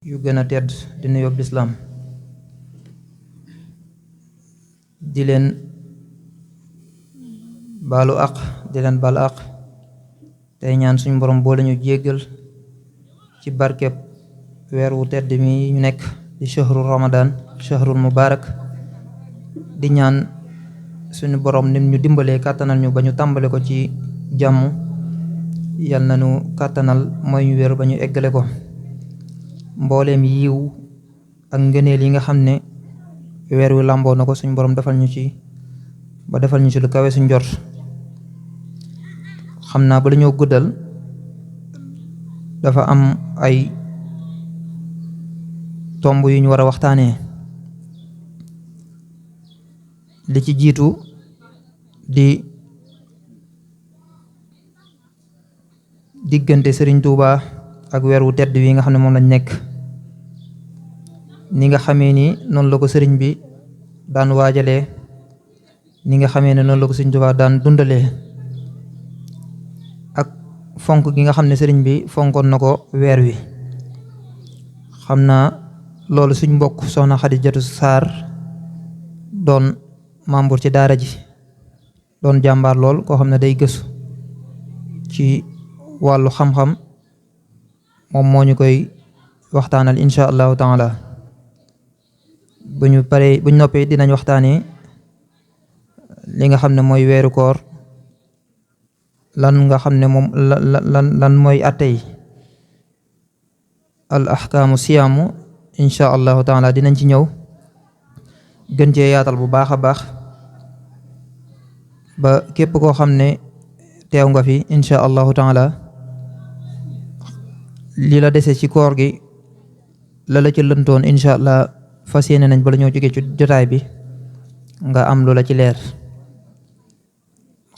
yu gën a tedd di nuyoo lislaam di leen baalu àq di leen baal àq tey ñaan suñu borom boole ñu jéggal ci barkeb weer wu tedd mi ñu nekk di shahru ramadan shahrul mubarak di ñaan suñu borom nim ñu dimbalee kàttanal ñu ba ñu tàmbale ko ci jàmm yal na ñu kàttanal mooy ñu wér ba ñu eggale ko mbooleem yiw ak ngëneel yi nga xam ne weer wi làmboo na ko suñ borom defal ñu ci ba defal ñu ci lu kawe suñ jot xam naa ba dañoo guddal dafa am ay tomb yu ñu war a waxtaanee li ci jiitu di diggante Sëriñ Tuuba ak weer wu tedd wi nga xam ne moom lañ nekk ni nga xamee ni noonu la ko sëriñ bi daan waajalee ni nga xamee ne noonu la ko Sëriñ Tuubaa daan dundalee ak fonk gi nga xam ne sëriñ bi fonkoon na ko weer wi xam naa loolu suñ mbokk soxna Xadijatu Saar doon membre ci daara ji doon jàmbaar lool koo xam ne day gëstu ci wàllu xam-xam moom moo ñu koy waxtaanal insha allahu taala bu ñu noppee dinañ waxtaanee li nga xam ne mooy weeru koor lan nga xam ne moom lan mooy attey al ahkaamu siyaamu insha allahu taala dinañ ci ñëw gën cee yaatal bu baax a baax ba képp koo xam ne teew nga fi insha allahu taala li la dese ci koor gi la ci lëntoon insha allah fas yéene nañ bala ñoo jógee ci jotaay bi nga am lu la ci leer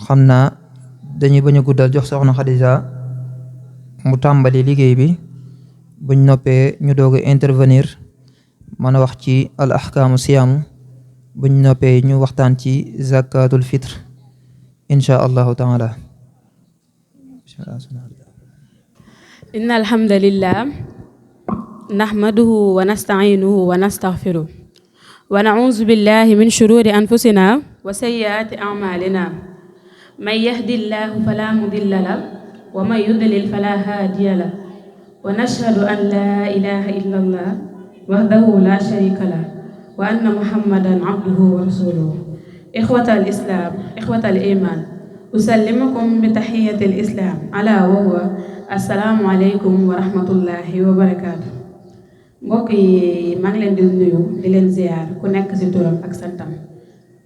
xam naa dañuy bañ a guddal jox soxna Xadija mu tàmbali liggéey bi buñ noppee ñu doog a intervenir mën a wax ci al ahkaamu siyaamu buñ noppee ñu waxtaan ci zakatul fitre insha allahu taala inna alhamdulillah nahmaduhu wa nasta'inuhu wa nastaghfiruh wa na'udhu billahi min shururi anfusina wa sayyiati a'malina man yahdihillahu fala mudilla lahu wa man yudlil fala hadiya lahu wa nashhadu an la ilaha illa allah wahdahu la sharika lahu wa anna muhammadan abduhu wa rasuluhu ikhwatal islam ikhwatal iman usallimukum bi tahiyatil islam ala wa huwa assalaamu aleykum wa rahmatullahi wa barakaatu mbokk yi maa ngi leen di nuyu di leen ziyaar ku nekk ci turam ak santam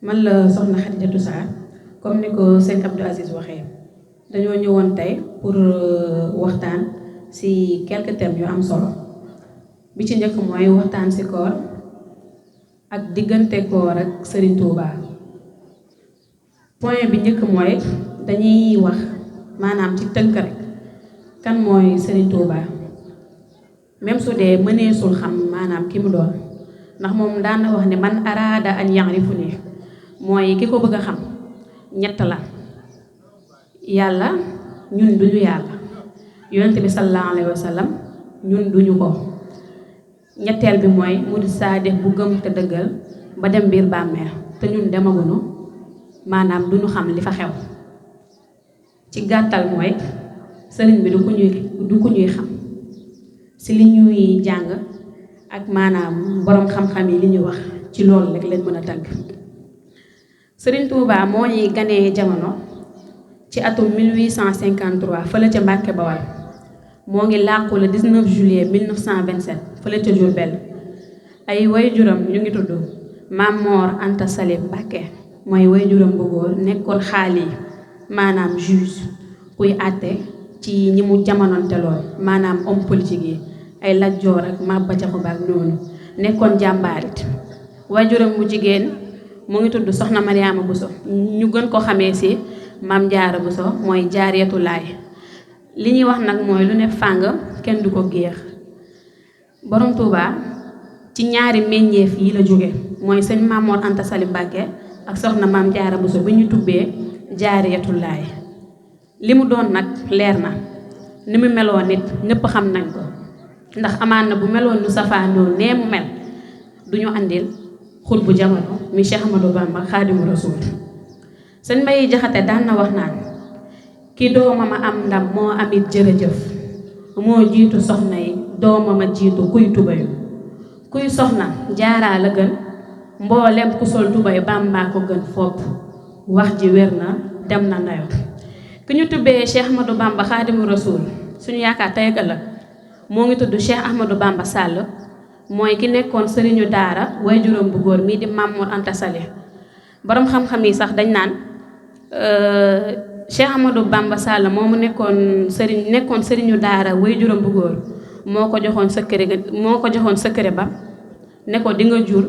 man la soxna Xadijatu Saar comme ni ko sëñ Abdou Aziz waxee dañoo ñëwoon tey pour waxtaan ci quelques thèmes yu am solo bi ci njëkk mooy waxtaan ci koor ak diggante koor ak Serigne Touba point bi njëkk mooy dañuy wax maanaam ci tënk rek kan mooy Serigne Touba même su dee mëneesul xam maanaam ki mu doon ndax moom daan na wax ne man araada an ya'rifu ni mooy ki ko bëgg a xam ñett la yàlla ñun duñu yàlla yonent bi sallallahu alayhi wa sallam ñun duñu ko ñetteel bi mooy murid saadiq bu gëm te dëggal ba dem biir bàmmeel te ñun demaguñu maanaam duñu xam li fa xew ci gàttal mooy sëriñ bi du ku ñuy xam ci li ñuy jàng ak maanaam boroom xam-xam yi li ñuy wax ci loolu rek lañ mën a tënk sëriñ Touba moo ñuy ganee jamono ci atum 1853 fële ca Mbàkke Bawal moo ngi làqu le 19 juillet 1927 fële ca Diourbel ay waajuram ñu ngi tudd Maam Moor Anta Sali Mbàkke mooy waajuram bu góor nekkoon xaali maanaam juge kuy àtte ci ñi mu jamonoonte lool maanaam homme politique yi ay Lat Joor ak Maba Jaxu Ba noonu nekkoon jàmbaarit waajuram mu jigéen mu ngi tudd Soxna Mariama Bousso ñu gën ko xamee ci Maam Jaara Bousso mooy Jaariyatu Laay li ñuy wax nag mooy lu ne fàng kenn du ko géex borom Touba ci ñaari meññeef yi la jóge mooy sëñ Maam Mor Anta Sali Mbàkke ak Soxna Maam Jaara Bousso bi ñu tubbee Jaariyatu Laay li mu doon nag leer na ni mu meloon nit ñëpp xam nañ ko ndax amaan na bu meloon nu safaanoo nee mu mel duñu andil xut bu jamono mi Cheikh Ahmadou Bamba Xaadimu Rasuul. sëñ Mbay Jaxate daan na wax naan ki doomam a am ndam moo amit jërëjëf moo jiitu soxna yi doomam a jiitu kuy tubayu kuy soxna jaaraa la gën mboolem ku sol tubayu Bàmbaa ko gën fopp wax ji wér na dem na nayo ki ñu tubbee Cheikh Ahmadou Bamba Xaadimu Rasuul suñu yaakaar tey ëllëg moo ngi tudd Cheikh Ahmadou Bamba Sall mooy ki nekkoon sëriñu daara way juróom bu góor mii di Mamour Anta Sali boroom xam-xam yi sax dañ naan Cheikh Ahmadou Bamba Sall moomu nekkoon sëriñu daara way juróom bu góor moo ko joxoon secret ba ne ko di nga jur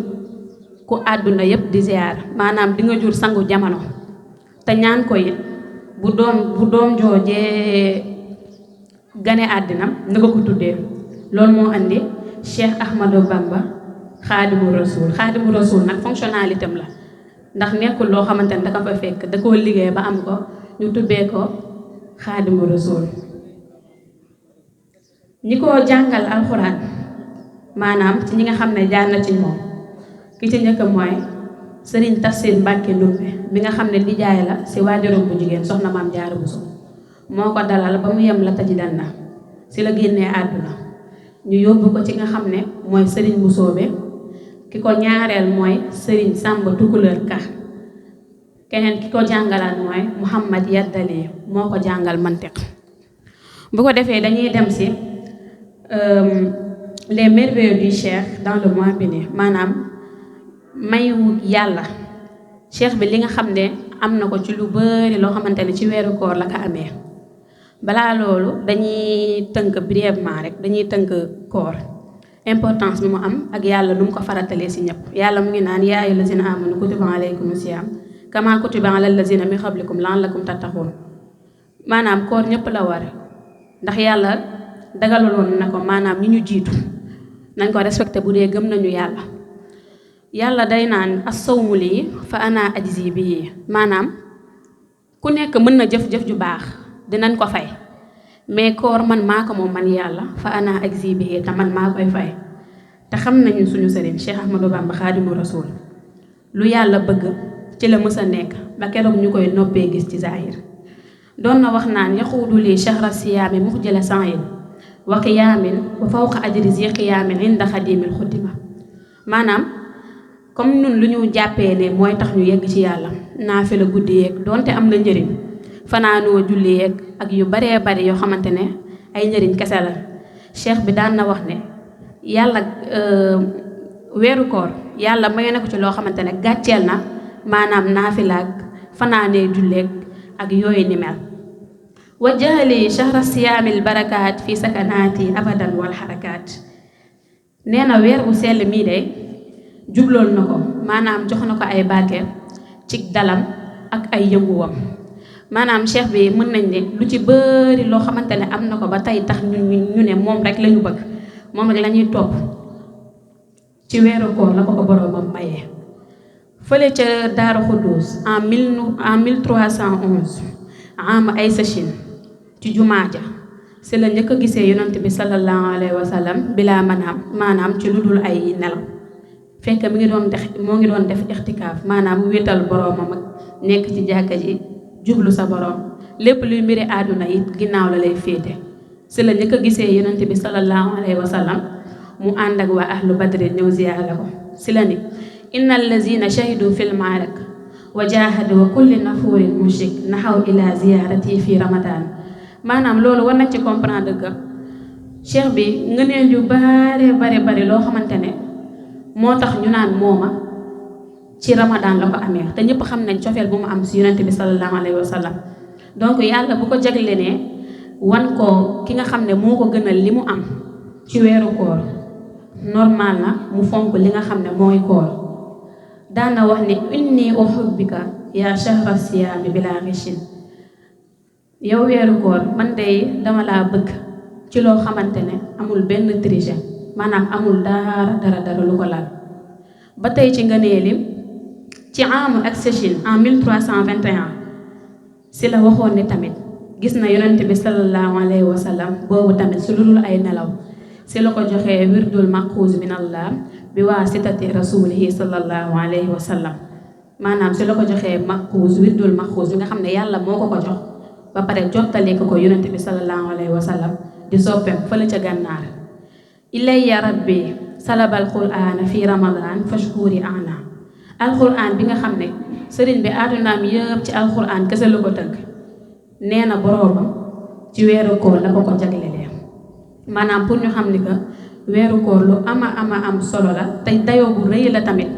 ku àdduna yépp di ziar maanaam di nga jur sangu jamono te ñaan ko it bu doom joojee gane àddinam nga ko tuddee loolu moo andi Cheikh Ahmadou Bamba Xaadimu Rasuul nag fonctionnalité am la ndax nekkul loo xamante ne da ka fa fekk da koo liggéey ba am ko ñu tuddee ko Xaadimu Rasuul. ñi ko jàngal alxuraan maanaam ci ñi nga xam ne jaar na ci moom ki ci njëkk mooy Sëriñ Tafsir Mbàkke Ndumbe bi nga xam ne nijaay la si waajuram bu jigéen soxna Maam Jaara Buso moo ko dalal ba mu yem la taji dan na si la génnee àdduna ñu yóbbu ko ci nga xam ne mooy Sëriñ Busoobe ki ko ñaareel mooy Sëriñ Sàmba Tukulër Ka keneen ki ko jàngalaat mooy Muhammad Yaddali moo ko jàngal mantiq bu ko defee dañuy dem si les merveilles du Cheikh dans le mois béni maanaam mayu yàlla Cheikh bi li nga xam ne am na ko ci lu bari loo xamante ne ci weeru koor la ko amee balaa loolu dañuy tënk brièvement rek dañuy tënk koor importance bi mu am ak yàlla nu mu ko faratalee si ñëpp yàlla mu ngi naan yaa ayyuhal lazina amanu kutiba alaykumu siyaam kama kutiba alal lazina min qablikum la'allakum tattaqun maanaam koor ñëpp la war ndax yàlla dagaloon na ko maanaam ñi ñu jiitu nañ ko respecté bu dee gëm nañu yàlla day naan as-sawmu lii fa ana ajzi bii maanaam ku nekk mën na jëf-jëf ju baax dinañ ko fay mais koor man maa ko moom man yàlla fa ana ajzi bii te man maa koy fay te xam nañu suñu sëriñ Cheikh Ahmadou Bamba Xaadimu Rasuul lu yàlla bëgg ci la mës a nekk ba keroog ñu koy noppee gis ci zahir doon na wax naan yaxuudu lii shahra siyaami muxjala sa'in wa qiyaamin wa fawqa ajri zi qiyaamin inda xadimil xuddima maanaam comme ñun lu ñu jàppee ne mooy tax ñu yegg ci yàlla naafila guddi yeeg donte am na njëriñ fanaanoo julli yeeg ak yu baree bari yoo xamante ne ay njëriñ kese la cheikh bi daan na wax ne yàlla weeru koor yàlla may na ko ci loo xamante ne gàcceel na maanaam naafila ak fanaanee julleeg ak yooyu ni mel wajjahali shahra siyaamil barakaat fi sakanaati abadan wal xarakaat nee na weer bu sell mii de jublool na ko maanaam jox na ko ay barke ci dalam ak ay yënguwam maanaam cheikh bi mën nañ ne lu ci bëri loo xamante ne am na ko ba tey tax ñu ne moom rek la ñu bëgg moom rek la ñuy topp ci weeru koor la ko boroomam mayee fële ca Daaru Xuddus en 1311 am ay sachin ci jumaa ja si la njëkk a gisee yonent bi sallallahu alayhi wa sallam bilaa maanaam ci lu dul ay nelaw fekk moo ngi doon def ixtikaaf maanaam wéetal boroomam ak nekk ci jàkka ji jublu sa boroom lépp luy mbiri àdduna it ginnaaw la lay féete si la njëkk a gisee yonent bi sallallahu alayhi wa sallam mu ànd ak waa ahlu badri ñëw ziyaara ko si la ni inna allazina shahidu fil maarak wa jahadu wa kulli nafurin mushrik naxaw ila ziyaarati fi ramadan maanaam loolu war nañ ci comprendre que cheikh bi ngëneel yu bare loo xamante ne moo tax ñu naan mooma ci ramadan la ko amee te ñëpp xam nañ cofeel bu mu am si yonent bi sallallahu alayhi wa sallam donc yàlla bu ko jagle ne wan ko ki nga xam ne moo ko gënal li mu am ci weeru koor normal na mu fonk li nga xam ne mooy koor daana wax ne inni uhibbika ya shahra siyaami bila ghishin yow weeru koor man de dama laa bëgg ci loo xamante ne amul benn triche maanaam amul dara lu ko laal ba tey ci ngëneelim ci amu ak sachin en 1321 si la waxoon ne tamit gis na yonent bi sallallahu alayhi wa sallam boobu tamit su dul ay nelaw si la ko joxee wirdul maxuus min allah bi waasitati rasulihi sallallahu alayhi wa sallam maanaam si la ko joxee maxuus wirdul maxuus bi nga xam ne yàlla moo ko jox ba pare jottali ko yonente bi sallallahu alayhi wa sallam di soppeem fële ca gànnaar ilayya rabbi salabal qur'ana fi ramadan fashkuri ana alquran bi nga xam ne sëriñ bi àddunaam yëpp ci alquran kese lu ko tënk nee na boroomam ci weeru koor la ko jaglelee maanaam pour ñu xam ni que weeru koor lu ama am solo la te dayoo bu rëy la tamit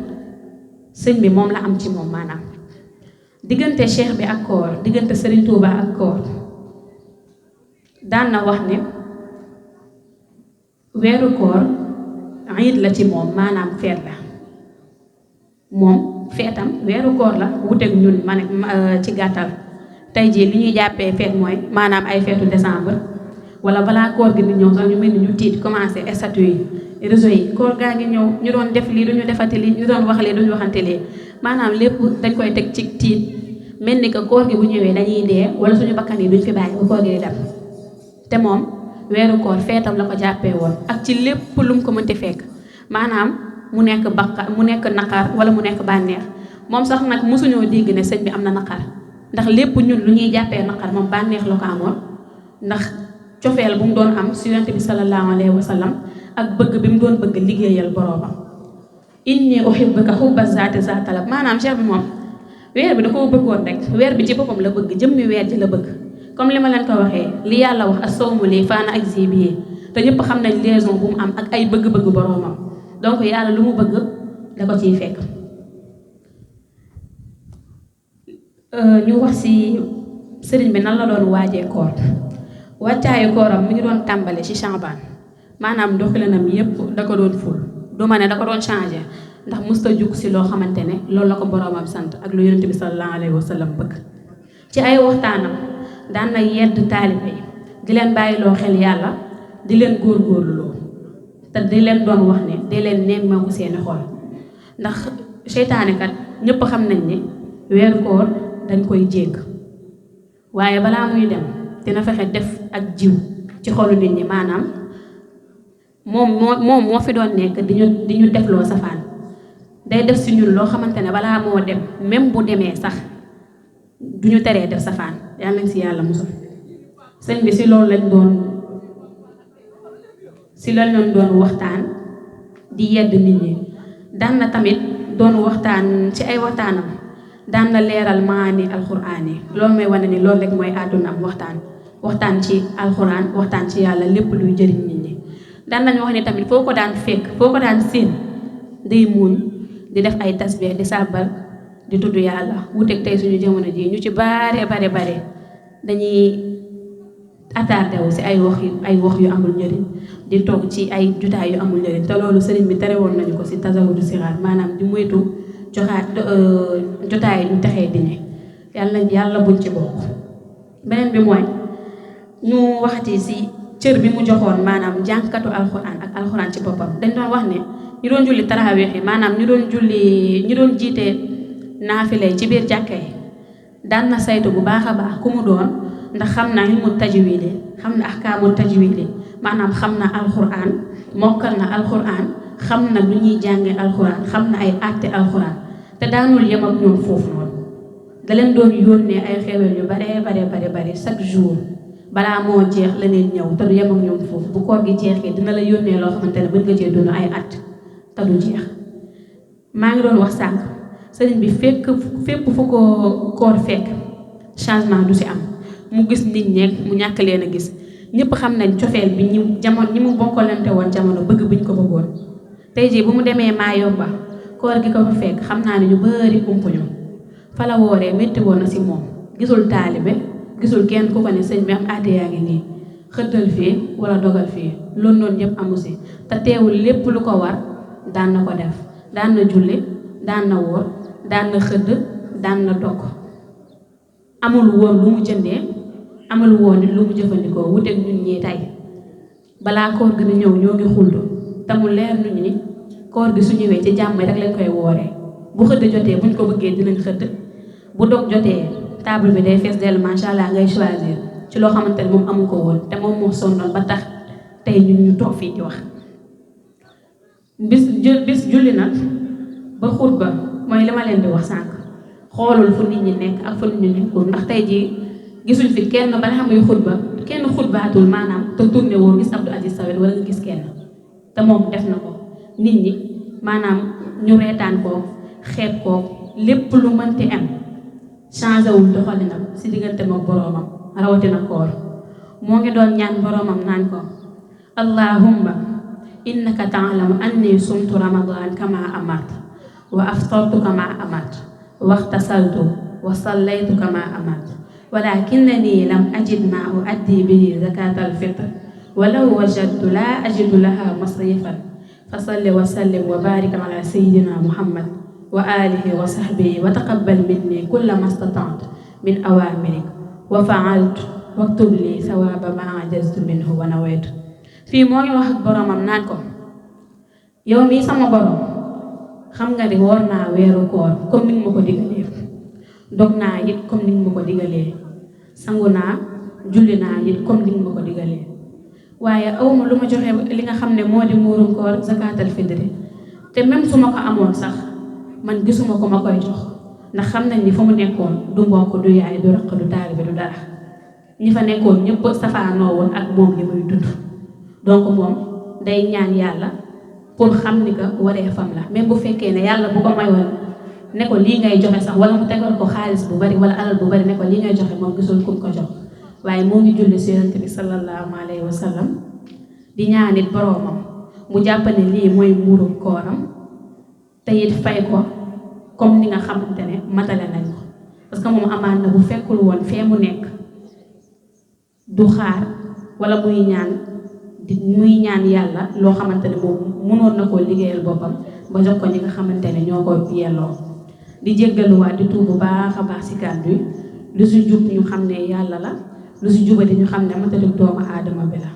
sëñ bi moom la am ci moom maanaam diggante cheikh bi ak koor diggante Serigne Touba ak koor daan na wax ne weeru koor iid la ci moom maanaam feet la moom feetam weeru koor la wuteeg ñun ma ne ci gàttal tey jii li ñuy jàppee feet mooy maanaam ay feetu décembre wala balaa koor gi di ñëw sax ñu mel ni ñu tiit commencé statut yi réseau yi koor gaa ngi ñëw ñu doon def lii duñu defati lii ñu doon wax lii duñu waxante lii maanaam lépp dañ koy teg ci tiit mel ni que koor gi bu ñëwee dañuy dee wala suñu bakkan yi duñ fi bàyyi ba koor gi di dem te moom weeru koor feetam la ko jàppee woon ak ci lépp lu mu ko mënti fekk maanaam mu nekk mu nekk naqar wala mu nekk bànneex moom sax nag mosuñoo dégg ne sëñ bi am na naqar ndax lépp ñun lu ñuy jàppee naqar moom bànneex la ko amoon ndax cofeel bu mu doon am si yonent bi sallallahu alayhi wa sallam ak bëgg bi mu doon bëgg liggéeyal boroomam inni uhibbuka hubba zaati za talab maanaam cheikh bi moom weer bi da koo bëggoon rek weer bi ci boppam la bëgg jëmmi weer ji la bëgg comme li ma leen ko waxee li yàlla wax as-sawmu lii fa ana ajzi bihi te ñëpp xam nañ liaison bu mu am ak ay bëgg-bëgg boroomam donc yàlla lu mu bëgg da ko ciy fekk ñu wax ci sëriñ bi nan la doon waajee koor wàccaayu kooram mi ngi doon tàmbale ci Sha'ban maanaam doxalinam yépp da ko doon ful du ma ne da ko doon changé ndax musta jug ci loo xamante ne loolu la ko boroomam sant ak lu yonent bi sallallahu alayhi wa sallam bëgg ci ay waxtaanam daan na yedd taalibe yi di leen bàyyiloo xel yàlla di leen góorgóorlu loo te di leen doon wax ne di leen nemmeeku seeni xol ndax seytaane kat ñëpp xam nañ ne weeru koor dañ koy jégg waaye balaa muy dem dina fexe def ak jiw ci xolu nit ñi maanaam moom moo fi doon nekk di ñu defloo safaan day def si ñun loo xamante ne balaa moo dem même bu demee sax du ñu teree def safaan yàlla nañ si yàlla musul sëñ bi si loolu lañ doon waxtaan di yedd nit ñi daan na tamit doon waxtaan ci ay waxtaanam daan na leeral maani alxuraan yi loolu may wane ni loolu rek mooy àdduna am waxtaan ci alxuraan waxtaan ci yàlla lépp luy jëriñ nit ñi daan nañu wax ni tamit foo ko daan fekk foo ko daan séen day muuñ di def ay tasbih di sàbbal di tudd yàlla wuteeg tey suñu jamono ji ñu ci bare dañuy attardé wu si ay wax yu amul njëriñ di toog ci ay jotaay yu amul njëriñ te loolu sëriñ bi tere woon nañu ko si tasawudu siraat maanaam di moytu jotaay ñu texee diine yàlla buñ ci bokk beneen bi mooy ñu waxati si cër bi mu joxoon maanaam jànkatu alxuraan ak alxuraan ci boppam dañ doon wax ne ñu doon julli taraawix yi maanaam ñu doon jiite naafile ci biir jàkka yi daan na saytu bu baax a baax ku mu doon ndax xam na ilmu tajwidi xam na ahkaamu tajwidi maanaam xam na alxuraan mokkal na alxuraan xam na lu ñuy jànge alxuraan xam na ay àtte alxuraan te daanul yem ak ñoom foofu noonu da leen doon yónnee ay xewel yu bare chaque jour balaa moo jeex leneen ñëw te du yem ak ñoom foofu bu koor gi jeexee dina la yónnee loo xamante ne mën nga cee dund ay at te du jeex maa ngi doon wax sànq sëriñ bi fépp fu ko koor fekk changement du si am mu gis nit ñeeg mu ñàkk leen a gis ñëpp xam nañ cofeel bi ñi mu bokkalante woon jamono bëgg biñ ko bëggoon tey jii bu mu demee Mayomba koor gi ko fa fekk xam naa ne ñu bari umpuñu fa la wooree métti woon na si moom gisul taalibe gisul kenn ku ko ne sëñ bi am àtte yaa ngi nii xëddal fii wala dogal fii loolu noonu yëpp amu si te teewul lépp lu ko war daan na ko def daan na julli daan na woor daan na xëdd daan na dog amul woon lu mu jëndee amul woon lu mu jëfandikoo wuteeg ñun ñii tey balaa koor gi di ñëw ñoo ngi xultu te mu leer nit ñi koor gi su ñëwee ci jàmm rek lañ koy wooree bu xëdd jotee buñ ko bëggee dinañ xëdd bu dog jotee table bi day fees dellu macha allah ngay choisir ci loo xamante ne moom amu ko woon te moom moo sonnoon ba tax tey ñun ñu toog fii di wax bis julli nag ba xutba mooy li ma leen di wax sànq xoolul fu nit ñi nekk ak fu nit ñi nekkul ndax tey jii gisuñ fi kenn ba nga xam ne xutba kenn xutbaatul maanaam te tourné woo gis Abdou Aziz Sawel wala nga gis kenn te moom def na ko nit ñi maanaam ñu reetaan ko xeeb ko lépp lu mënti am changé wul doxalinam si diggante moom boroomam rawatina koor moo ngi doon ñaan boroomam naan ko allahumma innaka ta'lamu anni sumtu ramadan kama amart wa aftartu kama amart wa ightasaltu wa sallaytu kama amart walakinnani lam ajid ma uaddi bihi zakata alfitr walaw wajadtu la ajidu laha masrifan fasalli wa sallim wa barik ala sayyidina muhammad wa alihi wa sahbihi wa taqabbal minni kulla ma stata'tu min awamirik wa fa'altu waktub li sawaba ma ajaztu minhu wa nawaytu fii moo ngi wax ak boromam naan ko yow mii sama borom xam nga ni woor naa weeru koor comme ni nga ma ko digalee dog naa it comme ni nga ma ko digalee sangu naa julli naa it comme ni nga ma ko digalee waaye awma lu ma joxe li nga xam ne moo di muurum koor zakatal fitri te même su ma ko amoon sax man gisuma ko ma koy jox ndax xam nañ ni fa mu nekkoon du mbokk du yaay du raq du taalibe du dara ñi fa nekkoon ñëpp safaanoo woon ak moom li muy dund donc moom day ñaan yàlla pour xam ni que waree fam la même bu fekkee ne yàlla bu ko mayoon ne ko lii ngay joxe sax wala mu tegal ko xaalis bu bari wala alal bu bari ne ko lii ngay joxe moom gisul kum ko jox waaye moo ngi julli si yonent bi sallallahu alayhi wa sallam di ñaanit boroomam mu jàpp ne lii mooy muurum kooram te it fay ko comme ni nga xamante ne matale nañ ko parce que moom amaan na bu fekkul woon fee mu nekk du xaar wala muy ñaan yàlla loo xamante ne moom mënoon na koo liggéeyal boppam ba jox ko ñi nga xamante ne ñoo ko yelloo di jéggaluwaat di tuub bu baax a baax si kàddu yi lu si jub ñu xam ne yàlla la lu si jubati ñu xam ne matalik doomu aadama bi la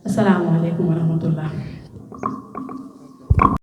asalaamaaleykum wa rahmatullah